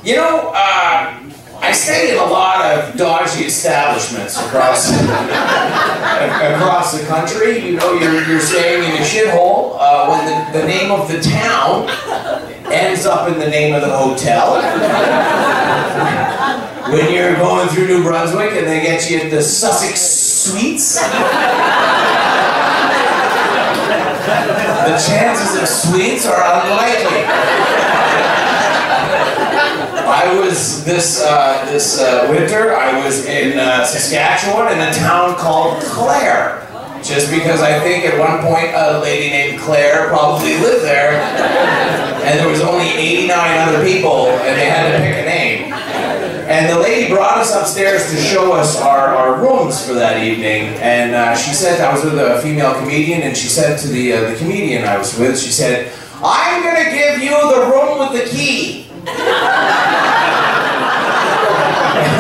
You know, I stay in a lot of dodgy establishments across across the country. You know, you're staying in a shithole when the name of the town ends up in the name of the hotel. When you're going through New Brunswick and they get you at the Sussex Suites, the chances of suites are unlikely. I was this winter, I was in Saskatchewan in a town called Clare. Just because I think at one point a lady named Claire probably lived there, and there was only 89 other people, and they had to pick a name. And the lady brought us upstairs to show us our rooms for that evening, and she said, I was with a female comedian, and she said to the comedian I was with, she said, "I'm gonna give you the room with the key." And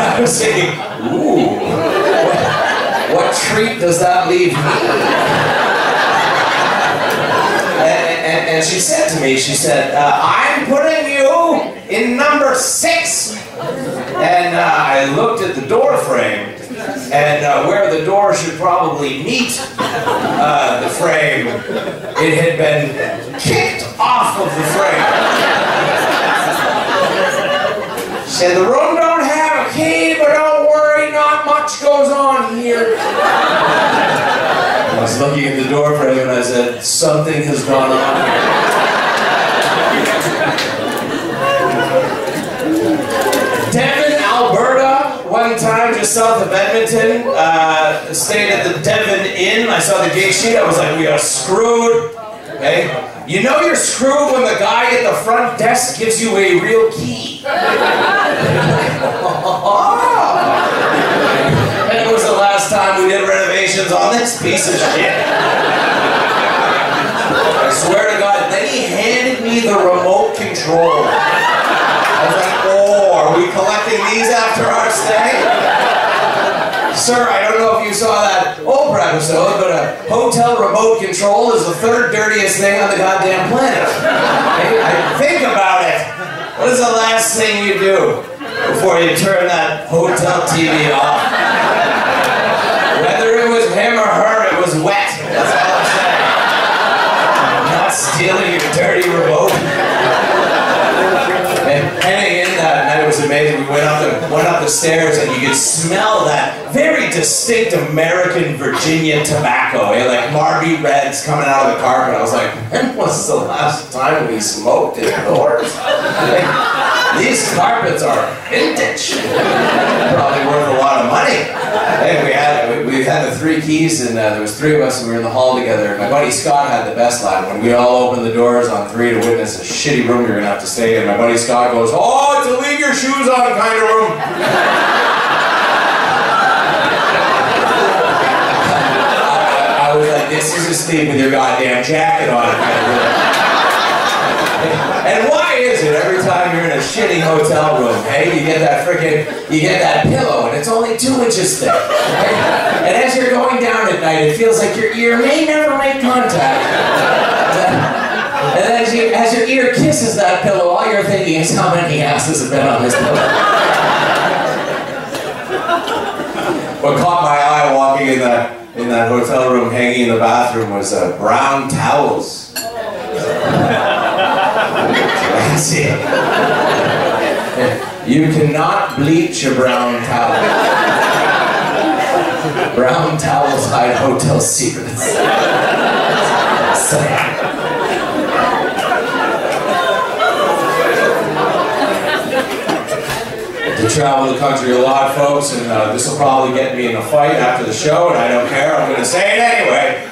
I was thinking, ooh, what treat does that leave me? And she said to me, she said, "I'm putting you in number 6. And I looked at the door frame, and where the door should probably meet the frame, it had been kicked off of the frame. She said, "The room don't have a key, but don't worry, not much goes on here." I was looking at the door frame and I said, "Something has gone on here." Devon, Alberta, one time just south of Edmonton, stayed at the Devon Inn. I saw the gate sheet, I was like, we are screwed. Okay? You know you're screwed when the guy at the front desk gives you a real key. And it was the last time we did renovations on this piece of shit. I swear to God, then he handed me the remote control. I was like, oh, are we collecting these after our stay? Sir, I don't know if you saw that Oprah episode, but a hotel remote control is the 3rd dirtiest thing on the goddamn planet. I think about it. What is the last thing you do before you turn that hotel TV off? Whether it was him or her, it was wet. That's all I'm saying. I'm not stealing your dirty remote. And heading in that night, it was amazing. We went up the stairs and you could smell that very distinct American Virginia tobacco. Like Marby Reds coming out of the carpet. I was like, when was the last time we smoked indoors? Like, these carpets are vintage. Probably worth a lot of money. And we had the 3 keys, and there was 3 of us, and we were in the hall together. And my buddy Scott had the best line. When we all opened the doors on 3 to witness a shitty room we were gonna have to stay in, my buddy Scott goes, "Oh, it's a leave your shoes on kind of room." I was like, "This is a sleep with your goddamn jacket on kind of room." And why is it every time you're in a shitty hotel room, hey, you get that pillow and it's only 2 inches thick, right? And as you're going down at night, it feels like your ear may never make contact. And as your ear kisses that pillow, all you're thinking is how many asses have been on this pillow. What caught my eye walking in that hotel room, hanging in the bathroom, was brown towels. See, you cannot bleach a brown towel. Brown towels hide hotel secrets. To travel the country a lot, folks, and this will probably get me in a fight after the show, and I don't care, I'm going to say it anyway.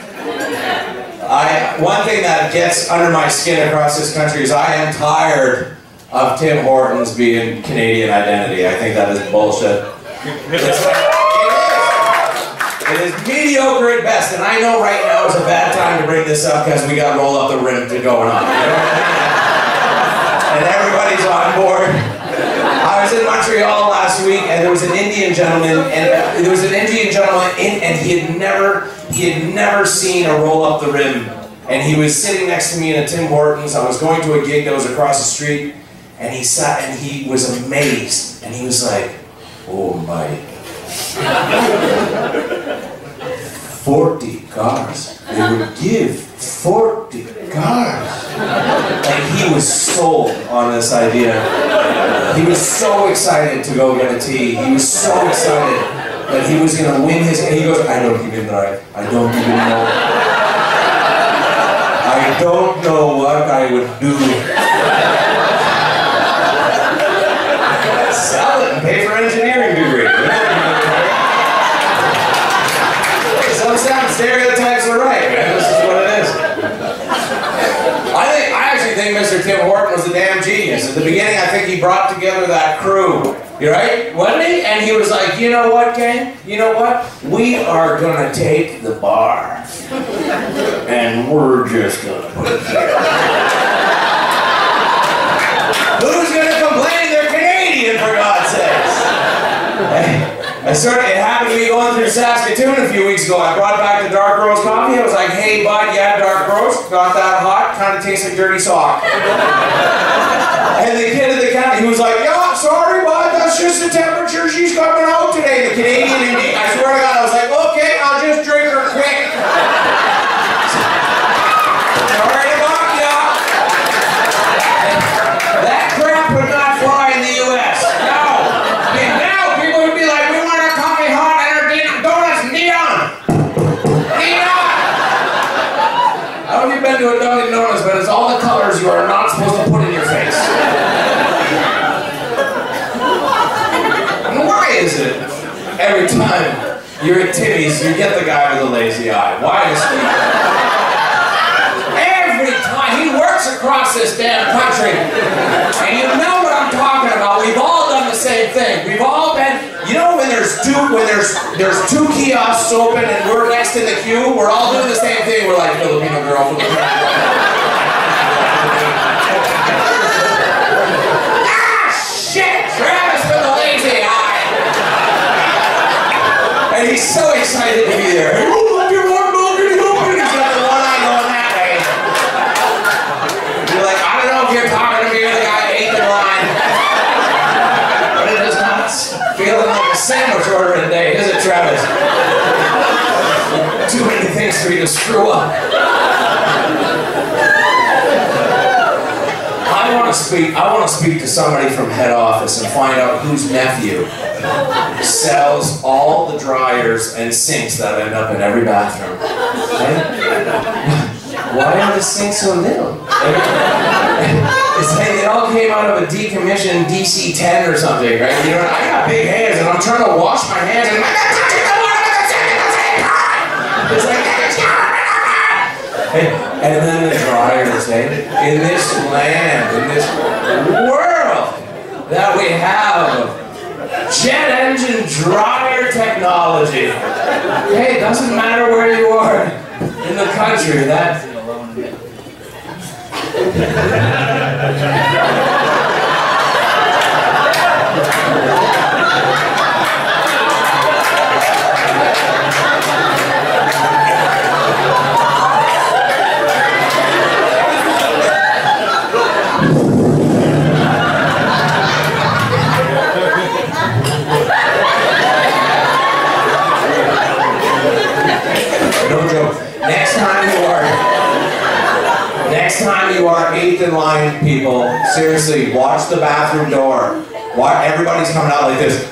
One thing that gets under my skin across this country is I am tired of Tim Hortons being Canadian identity. I think that is bullshit. It is mediocre at best, and I know right now is a bad time to bring this up because we got Roll Up the Rim going on. You know? And everybody's on board. I was in Montreal last week, and there was an Indian gentleman, and he had never seen a Roll Up the Rim, and he was sitting next to me in a Tim Hortons. I was going to a gig that was across the street, and he sat and he was amazed, and he was like, oh my, 40 cars. They would give 40 cars. Like, he was sold on this idea. He was so excited to go get a tea. He was so excited that he was going to win his... And he goes, I don't even drive. I don't even know. I don't know what I would do. Sell it and pay for an engineering degree. Sometimes stereotypes are right, man. This is what it is. I actually think Mr. Tim Horton was a damn genius. At the beginning, I think he brought together that crew. You right? Wasn't he? And he was like, you know what, gang? You know what? We are gonna take the bar, and we're just gonna put it there. Who's gonna complain? They're Canadian, for God's sakes. It happened to me going through Saskatoon a few weeks ago. I brought back the dark roast coffee. I was like, hey bud, yeah, dark roast. Got that hot, kind of tastes like dirty sock. And the kid at the counter, he was like, yeah, sorry bud, that's just the temperature she's coming out today. The Canadian Indian. I swear to God, I was like, okay, I'll just drink her quick. Sorry about ya. That crap would not fly in the US. No. Now people would be like, we want our coffee hot and our donuts neon. Neon. I don't know if you've been to a Dunkin' Donuts, but it's all the colors you are not supposed to put in your face. And why is it every time you're at Timmy's, you get the guy with the lazy eye? Why is he? Every time. He works across this damn country. And you know what I'm talking about. We've all done the same thing. We've all been, you know, when there's two kiosks open and we're next in the queue, we're all doing the same thing. We're like, Filipino girl, Filipino girl. Ah, shit! Travis with the lazy eye. And he's so excited to be there. He's got the one eye going that way. You're like, I don't know if you're talking to me or the guy that ate the line. But it is not feeling like a sandwich order today, is it, Travis? Too many things for you to screw up. I want to speak to somebody from head office and find out whose nephew sells all the dryers and sinks that end up in every bathroom. Right? Why are the sinks so little? It's like they all came out of a decommissioned DC-10 or something, right? You know, I got big hands and I'm trying to wash my hands and I'm not touching the water at the same time! It's like, and then the dryers, eh? In this land, in this world that we have jet engine dryer technology. Hey, it doesn't matter where you are in the country, that... No joke. Next time you are 8th in line, people, seriously, watch the bathroom door. Everybody's coming out like this.